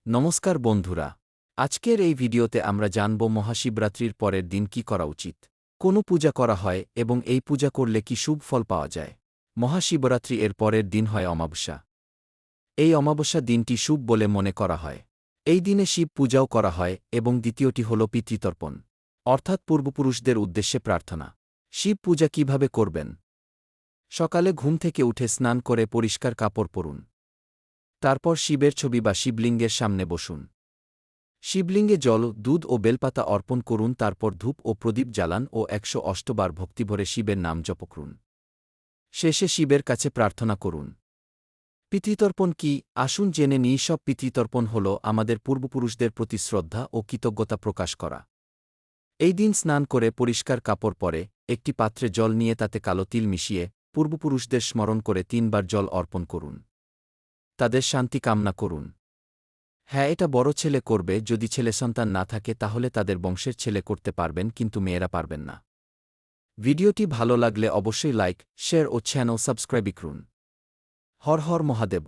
নমস্কার বন্ধুরা, আজকের এই ভিডিওতে আমরা জানব মহাশিবরাত্রির পরের দিন কি করা উচিত, কোনো পূজা করা হয় এবং এই পূজা করলে কি শুভ ফল পাওয়া যায়। মহাশিবরাত্রি এর পরের দিন হয় অমাবস্যা। এই অমাবস্যা দিনটি শুভ বলে মনে করা হয়। এই দিনে শিব পূজাও করা হয় এবং দ্বিতীয়টি হল পিতৃতর্পণ, অর্থাৎ পূর্বপুরুষদের উদ্দেশ্যে প্রার্থনা। শিব পূজা কিভাবে করবেন? সকালে ঘুম থেকে উঠে স্নান করে পরিষ্কার কাপড় পরুন। তারপর শিবের ছবি বা শিবলিঙ্গের সামনে বসুন। শিবলিঙ্গে জল, দুধ ও বেলপাতা অর্পণ করুন। তারপর ধূপ ও প্রদীপ জ্বালান ও ১০৮ বার ভক্তিভরে শিবের নাম জপ করুন। শেষে শিবের কাছে প্রার্থনা করুন। পিতৃতর্পণ কি? আসুন জেনে নিই। সব পিতৃতর্পণ হল আমাদের পূর্বপুরুষদের প্রতি শ্রদ্ধা ও কৃতজ্ঞতা প্রকাশ করা। এই দিন স্নান করে পরিষ্কার কাপড় পরে একটি পাত্রে জল নিয়ে তাতে কালো তিল মিশিয়ে পূর্বপুরুষদের স্মরণ করে ৩ বার জল অর্পণ করুন। তাদের শান্তি কামনা করুন। হ্যাঁ, এটা বড় ছেলে করবে। যদি ছেলে সন্তান না থাকে তাহলে তাদের বংশের ছেলে করতে পারবেন, কিন্তু মেয়েরা পারবেন না। ভিডিওটি ভালো লাগলে অবশ্যই লাইক, শেয়ার ও চ্যানেল সাবস্ক্রাইব করুন। হর হর মহাদেব।